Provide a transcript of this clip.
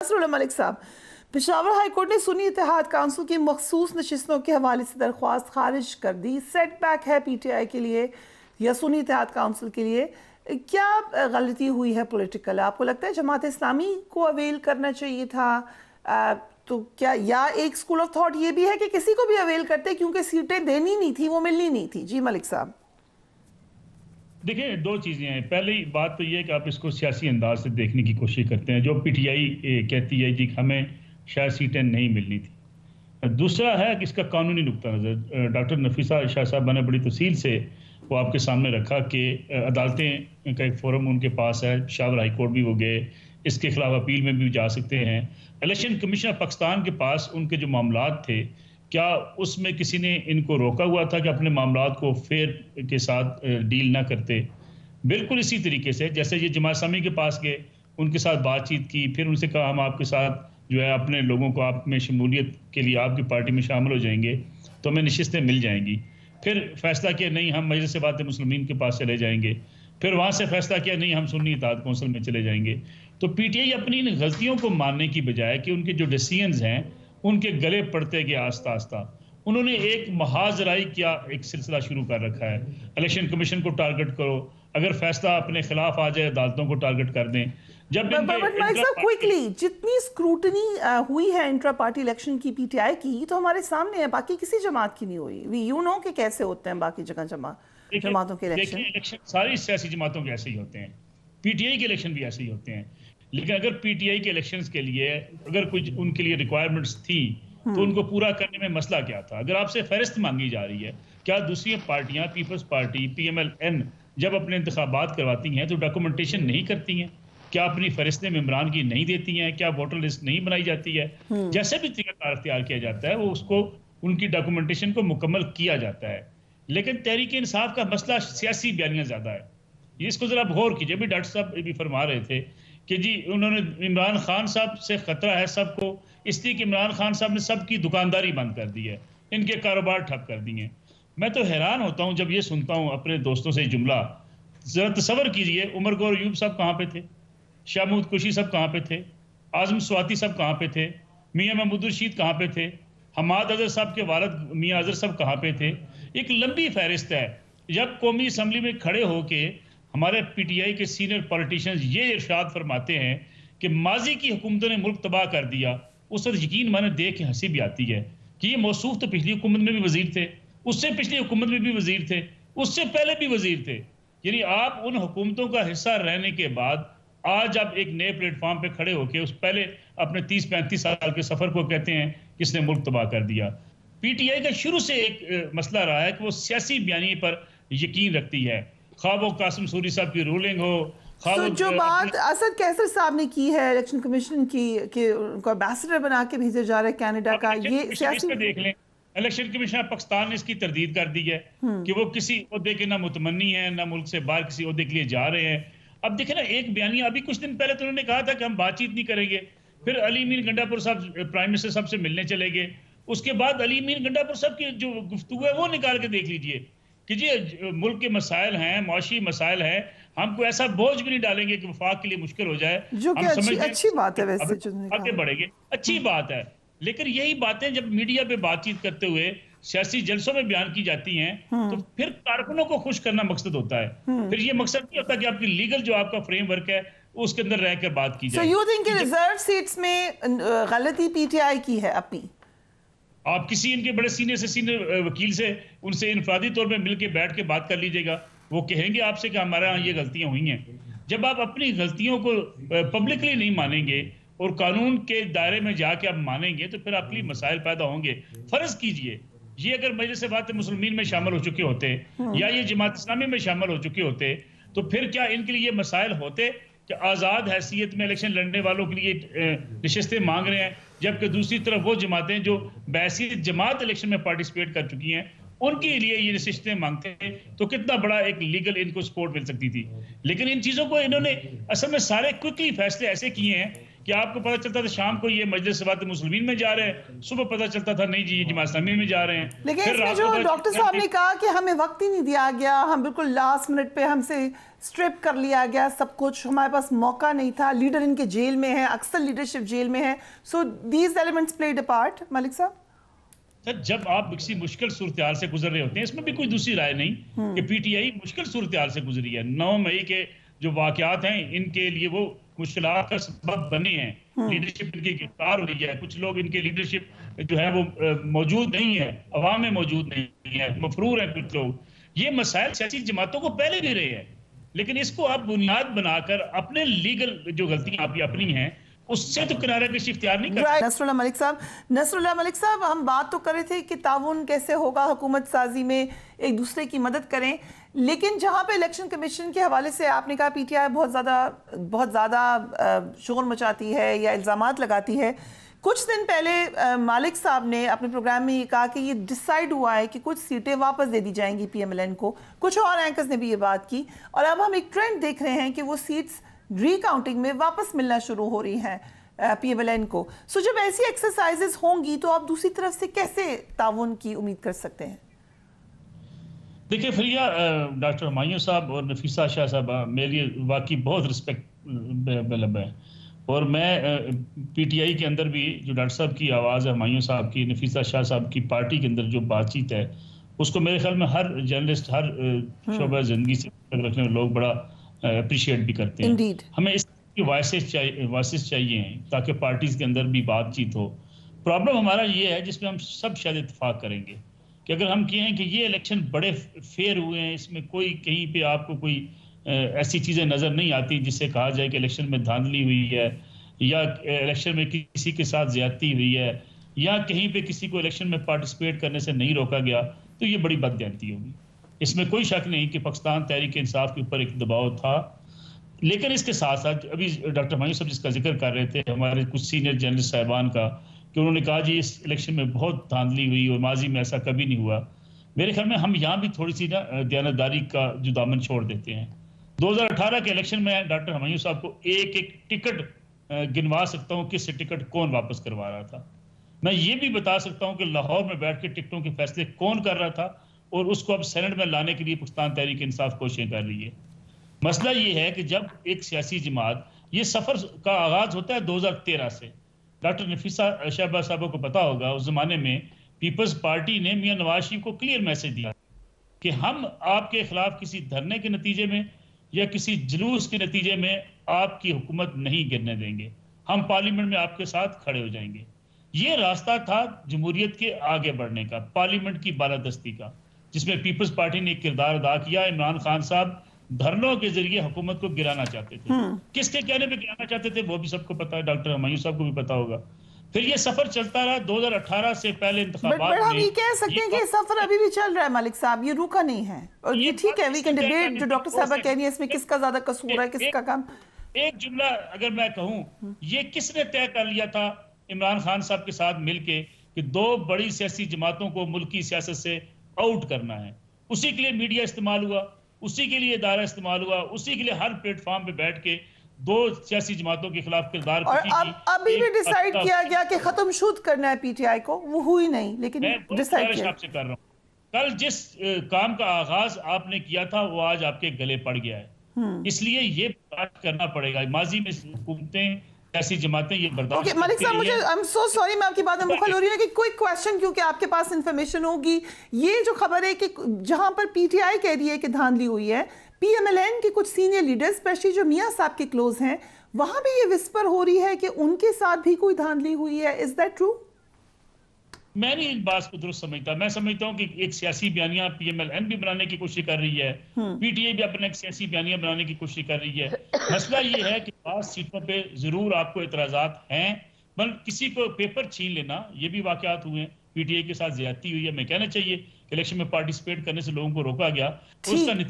मलिक साहब, Peshawar high court ने सुन्नी इत्तेहाद council की मखसूस नशिस्तों के हवाले से दरख्वास्त खारिज कर दी। सेटबैक है पीटीआई के लिए या सुन्नी इत्तेहाद काउंसिल के लिए? क्या गलती हुई है पॉलिटिकल? आपको लगता है जमात इस्लामी को अवेल करना चाहिए था? तो क्या या एक स्कूल ऑफ थॉट ये भी है कि किसी को भी अवेल करते क्योंकि सीटें देनी नहीं थी, वो मिलनी नहीं थी? जी मलिक साहब। देखिए, दो चीज़ें हैं। पहली बात तो ये है कि आप इसको सियासी अंदाज से देखने की कोशिश करते हैं। जो पीटीआई कहती है जी हमें शायद सीटें नहीं मिलनी थी। दूसरा है कि इसका कानूनी नुक्ता नज़र डॉक्टर नफीसा शाह साहबा ने बड़ी तफसील से वो आपके सामने रखा कि अदालतें का एक फोरम उनके पास है, पेशावर हाई कोर्ट भी वो गए, इसके खिलाफ अपील में भी जा सकते हैं। इलेक्शन कमीशन ऑफ पाकिस्तान के पास उनके जो मामलात थे, क्या उसमें किसी ने इनको रोका हुआ था कि अपने मामलात को फेयर के साथ डील ना करते? बिल्कुल इसी तरीके से जैसे ये जमात इस्लामी के पास गए, उनके साथ बातचीत की, फिर उनसे कहा हम आपके साथ जो है अपने लोगों को आप में शमूलियत के लिए आपकी पार्टी में शामिल हो जाएंगे तो हमें नशिस्तें मिल जाएंगी। फिर फैसला किया नहीं हम मजलिस बात मुस्लिमीन के पास चले जाएंगे, फिर वहाँ से फैसला किया नहीं हम सुन्नी इत्तेहाद कौंसिल में चले जाएंगे। तो पीटीआई अपनी इन गलतियों को मानने की बजाय कि उनके जो डिसीजंस हैं उनके गले पड़ते गए आस्ता आस्ता, उन्होंने एक महाजराई क्या एक सिलसिला शुरू कर रखा है। इलेक्शन कमीशन को टारगेट करो, अगर फैसला अपने खिलाफ आ जाए अदालतों को टारगेट कर दें। जब क्विकली जितनी स्क्रूटनी हुई है इंट्रा पार्टी इलेक्शन की पीटीआई की तो हमारे सामने है, बाकी किसी जमात की नहीं हुई। वी यू नो कि कैसे होते हैं बाकी जगह जमातों के इलेक्शन। सारी सियासी जमातों के ऐसे ही होते हैं, पीटीआई के इलेक्शन भी ऐसे ही होते हैं। लेकिन अगर पीटीआई के इलेक्शंस के लिए अगर कुछ उनके लिए रिक्वायरमेंट्स थी तो उनको पूरा करने में मसला क्या था? अगर आपसे फहरिस्त मांगी जा रही है, क्या दूसरी पार्टियां पीपल्स पार्टी पीएमएल-एन जब अपने इंतखाबात करवाती हैं तो डॉक्यूमेंटेशन नहीं करती हैं? क्या अपनी फहरिस्तें मेंबरान की नहीं देती हैं? क्या वोटर लिस्ट नहीं बनाई जाती है? जैसे भी तरीका अख्तियार किया जाता है वो उसको उनकी डॉक्यूमेंटेशन को मुकम्मल किया जाता है। लेकिन तहरीक इंसाफ का मसला सियासी बयानियां ज्यादा है। इसको जरा गौर कीजिए। भी डॉक्टर साहब भी फरमा रहे थे कि जी उन्होंने इमरान खान साहब से खतरा है सबको, इसलिए कि इमरान खान साहब ने सबकी दुकानदारी बंद कर दी है, इनके कारोबार ठप कर दिए। मैं तो हैरान होता हूं जब ये सुनता हूं अपने दोस्तों से जुमला। जरा तसव्वुर कीजिए उमर गौर अयूब साहब कहाँ पे थे, शाह महमूद कुरैशी साहब कहाँ पे थे, आजम स्वाति साहब कहाँ पे थे, मियाँ महमूद रशीद कहाँ पे थे, हमाद अजहर साहब के वालिद मियाँ अजहर साहब कहाँ पे थे। एक लंबी फहरिस्त है। जब कौमी असम्बली में खड़े होके हमारे पीटीआई के सीनियर पॉलिटिशियंस ये इरशाद फरमाते हैं कि माजी की हुकूमतों ने मुल्क तबाह कर दिया, उस वक्त यकीन माने देख के हंसी भी आती है कि ये मौसूफ तो पिछली हुकूमत में भी वजीर थे, उससे पिछली हुकूमत में भी वजीर थे, उससे पहले भी वजीर थे। यानी आप उन हुकूमतों का हिस्सा रहने के बाद आज आप एक नए प्लेटफॉर्म पे खड़े होकर उस पहले अपने 30-35 साल के सफर को कहते हैं किसने मुल्क तबाह कर दिया। पीटीआई का शुरू से एक मसला रहा है कि वो सियासी बयानी पर यकीन रखती है, ख्वाह वो कासिम सूरी साहब की रूलिंग हो। तो जो बात असद कैसर साहब ने की है इलेक्शन कमीशन की कि उनको एम्बेसडर बना के भेजा जा रहा है कनाडा का, ये सियासी देख लें। इलेक्शन कमीशन ऑफ पाकिस्तान ने इसकी तरदीद कर दी है कि वो किसी ओहदे के ना मुतमन्नी है ना मुल्क से बाहर किसी ओहदे के लिए जा रहे हैं। अब देखें ना, एक बयानिया अभी कुछ दिन पहले तो उन्होंने कहा था कि हम बातचीत नहीं करेंगे, फिर अली मीर गंडापुर साहब प्राइम मिनिस्टर साहब से मिलने चले गए, उसके बाद अली मीर गंडापुर साहब की जो गुफ्तगू है वो निकाल के देख लीजिए कि जी मुल्क के मसाइल हैं, मुआशी मसाइल हैं, हम कोई ऐसा बोझ भी नहीं डालेंगे कि वफाक के लिए मुश्किल हो जाए। जो कि अच्छी बात है, वैसे आगे बढ़ेंगे, अच्छी बात है। लेकिन यही बातें जब मीडिया पे बातचीत करते हुए सियासी जलसों में बयान की जाती हैं तो फिर कारकुनों को खुश करना मकसद होता है। फिर ये मकसद नहीं होता कि आपकी लीगल जो आपका फ्रेमवर्क है उसके अंदर रहकर बात की जाए। So you think reserve seats में गलती पीटीआई की है अपनी? आप किसी इनके बड़े सीनियर से सीनियर वकील से उनसे इनफरादी तौर पे मिलके बैठ के बात कर लीजिएगा, वो कहेंगे आपसे कि हमारे यहाँ ये गलतियां हुई हैं। जब आप अपनी गलतियों को पब्लिकली नहीं मानेंगे और कानून के दायरे में जाके आप मानेंगे तो फिर आपके लिए मसाइल पैदा होंगे। फर्ज कीजिए ये अगर मजलिस बात मुस्लिमीन में शामिल हो चुके होते या ये जमात इस्लामी में शामिल हो चुके होते तो फिर क्या इनके लिए मसाइल होते कि आज़ाद हैसियत में इलेक्शन लड़ने वालों के लिए नशिस्तें मांग रहे हैं, जबकि दूसरी तरफ वो जमातें जो बैसियत जमात इलेक्शन में पार्टिसिपेट कर चुकी हैं उनके लिए ये नशिस्तें मांगते हैं तो कितना बड़ा एक लीगल इनको सपोर्ट मिल सकती थी। लेकिन इन चीज़ों को इन्होंने असल में सारे क्विकली फैसले ऐसे किए हैं کہ آپ کو پتہ چلتا تھا شام کو یہ مجلس ثبات مسلمین میں جا رہے ہیں، صبح پتہ چلتا تھا نہیں جی یہ جماعت اسلامی میں جا رہے ہیں. لیکن اس میں جو ڈاکٹر صاحب نے کہا کہ ہمیں وقت ہی نہیں دیا گیا، ہم بالکل لاسٹ منٹ پہ ہم سے سٹرپ کر لیا گیا سب کچھ، ہمارے پاس موقع نہیں تھا، لیڈر ان کے جیل میں ہیں، اکثر لیڈرشپ جیل میں ہے. So these elements played a part. Malik صاحب سر جب آپ کسی مشکل صورتحال سے گزر رہے ہوتے ہیں، اس میں بھی کوئی دوسری رائے نہیں کہ پی ٹی آئی مشکل صورتحال سے گزری ہے. 9 مئی کے جو واقعات ہیں ان کے لیے وہ مشکلات کا سبب بنے ہیں. لیڈرشپ ان کی گرفتار ہوئی ہے، کچھ لوگ ان کے لیڈرشپ جو ہے وہ موجود نہیں ہے، عوام میں موجود نہیں ہے، مفرور ہیں کچھ لوگ. یہ مسائل سیاسی جماعتوں کو پہلے بھی رہے ہیں، لیکن اس کو آپ بنیاد بنا کر اپنے لیگل جو غلطیاں آپ کی اپنی ہیں اس سے تو کنارہ کشی اختیار نہیں کرتے. نصر اللہ ملک صاحب، ہم بات تو کر رہے تھے کہ تعاون کیسے ہوگا حکومت سازی میں، ایک دوسرے کی مدد کریں، لیکن جہاں پہ الیکشن کمیشن کے حوالے سے آپ نے کہا پی ٹی آئی بہت زیادہ شغل مچاتی ہے یا الزامات لگاتی ہے. کچھ دن پہلے مالک صاحب نے اپنے پروگرام میں یہ کہا کہ یہ ڈیسائیڈ ہوا ہے کہ کچھ سیٹیں واپس دے دی جائیں گی پی ایم ایل این کو. کچھ اور اینکرز نے بھی یہ بات کی، اور اب ہم ایک ٹرینڈ دیکھ رہے ہیں کہ وہ سیٹس ری کاؤنٹنگ میں واپس ملنا شروع ہو رہی ہیں پی ایم ایل این کو. سو جب ایسی ایکسرسائزز ہوں گی تو آپ دوسری طرف سے کیسے تعاون کی امید کر سکتے ہیں؟ دیکھیں فریہ، ڈاکٹر ہمایوں صاحب اور نفیسہ شاہ صاحبہ میری واقعی بہت رسپیکٹ ہے، اور میں پی ٹی آئی کے اندر بھی جو ڈاکٹر صاحب کی آواز ہے، ہمایوں صاحب کی، نفیسہ شاہ صاحب کی پارٹی کے اندر جو بات چیت ہے اس کو میرے خیال میں ہر جرنلسٹ، ہر شعبہ زندگی سے رکھنے میں لوگ بڑا اپریشیٹ بھی کرتے ہیں. ہمیں اس کی وائسز چاہیے ہیں تاکہ پارٹیز کے اندر بھی بات چیت ہو. پرابلم ہمارا یہ ہے جس میں ہم سب شاید اتفاق کریں گے کہ اگر ہم کہیں کہ یہ الیکشن بڑے فیئر ہوئے ہیں، اس میں کوئی کہیں پہ آپ کو کوئی ایسی چیزیں نظر نہیں آتی جس سے کہا جائے کہ الیکشن میں دھاندلی ہوئی ہے یا الیکشن میں کسی کے ساتھ زیادتی ہوئی ہے یا کہیں پہ کسی کو الیکشن میں پارٹیسپیٹ کرنے سے نہیں روکا گیا، تو یہ بڑی بددیانتی ہوگی. اس میں کوئی شک نہیں کہ پاکستان تحریک انصاف کے اوپر ایک دباؤ تھا. لیکن اس کے ساتھ ساتھ ابھی ڈاکٹر ہمایوں صاحب جس کا ذکر کر رہے تھے ہمارے کچھ سینئر جرنلسٹ صاحبان کا، کہ انہوں نے کہا جی اس الیکشن میں بہت دھاندلی ہوئی اور ماضی میں ایسا کبھی نہیں ہوا. میرے خیال میں ہم یہاں بھی تھوڑی سی دیانتداری کا جو دامن چھوڑ دیتے ہیں. 2018 کے الیکشن میں ڈاکٹر ہمایوں صاحب کو ایک ایک ٹکٹ گنوا سکتا ہوں کس سے ٹکٹ کون واپس کروا رہا تھا. میں یہ بھی بتا سکتا ہوں کہ لاہور میں بیٹھ کے ٹکٹوں کے فیصلے کون کر رہا تھا اور اس کو اب سینٹ میں لانے کے لیے پاکستان تحریک انصاف کوششیں کر رہی ہے. مسئلہ یہ ہے کہ جب ایک سیاسی جماعت، یہ سفر کا آغاز ہوتا ہے 2013 سے. ڈاکٹر نفیسہ شاہ صاحبوں کو پتا ہوگا اس زمانے میں پیپلز پارٹی نے میاں نواز شریف کو کلیئر میسج دیا کہ ہم آپ کے خلاف کسی دھرنے کے نتیجے میں یا کسی جلوس کے نتیجے میں آپ کی حکومت نہیں گرنے دیں گے، ہم پارلیمنٹ میں آپ کے ساتھ کھڑے ہو جائیں گے. یہ راستہ تھا جمہوریت کے آگے بڑھنے کا، پارلیمنٹ کی بالادستی کا، جس میں پیپلز پارٹی نے ایک کردار ادا کیا. عمران خان صاحب دھرنوں کے ذریعے حکومت کو گرانا چاہتے تھے. کس کے کہنے پہ گرانا چاہتے تھے وہ بھی سب کو پتا ہے، ڈاکٹر ہمایوں صاحب کو بھی پتا ہوگا. پھر یہ سفر چلتا رہا 2018 سے پہلے انتخابات میں. ہم یہ کہہ سکتے ہیں کہ یہ سفر ابھی بھی چل رہا ہے ملک صاحب، یہ روکا نہیں ہے. اور یہ ٹھیک ہے، وی کین ڈیبیٹ جو ڈاکٹر صاحبہ کہہ رہی ہیں اس میں کس کا زیادہ قصور ہے، کس کا کم. ایک جملہ اگر میں کہوں، یہ کس نے طے کر لیا تھا عمران خان صاحب کے ساتھ مل کے کہ 2 بڑی سیاسی جماعتوں کو ملکی سیاست سے آؤٹ کرنا ہے؟ اسی کے لیے میڈیا استعمال ہوا، اسی کے لیے ادارہ استعمال ہوا، اسی کے لیے ہر پلیٹ فارم پہ بیٹھ کے 2 سیاسی جماعتوں کے خلاف کردار اور ابھی بھی ڈیسائیڈ کیا گیا کہ ختم شود کرنا ہے پی ٹی آئی کو. وہ ہوئی نہیں، لیکن ڈیسائیڈ کیا. سے کر رہا ہوں، کل جس کام کا آغاز آپ نے کیا تھا وہ آج آپ کے گلے پڑ گیا ہے. اس لیے یہ بات کرنا پڑے گا. ماضی میں حکومتیں، ایسی جماعتیں یہ برداشت ملک صاحب مجھے I'm so sorry میں آپ کی بات میں مخل ہو رہی ہوں کہ کوئی کویسچن، کیونکہ آپ کے پاس انفارمیشن ہوگی. یہ جو خبر ہے کہ جہاں پر پی ٹی آئی کہہ رہی ہے کہ دھاندلی ہوئی ہے، پی ایم ایل این کے کچھ سینئر لیڈر اسپیشلی جو میاں صاحب کے کلوز ہیں، وہاں بھی یہ وسپر ہو رہی ہے کہ ان کے ساتھ بھی کوئی دھاندلی ہوئی ہے. Is that true? میں نہیں اس بات کو درست سمجھتا. میں سمجھتا ہوں کہ ایک سیاسی بیانیہ پی ایم ایل این بھی بنانے کی کوشش کر رہی ہے، پی ٹی آئی بھی اپنا ایک سیاسی بیانیہ بنانے کی کوشش کر رہی ہے. مسئلہ یہ ہے کہ بعض سیٹوں پہ ضرور آپ کو اعتراضات ہیں، بلکہ کسی کو پیپر چھین لینا، یہ بھی واقعات ہوئے ہیں. پی ٹی آئی کے ساتھ زیادتی ہوئی ہے. میں کہنا چاہیے کہ الیکشن میں پارٹیسپیٹ کرنے سے لوگوں کو روکا گیا، اس کا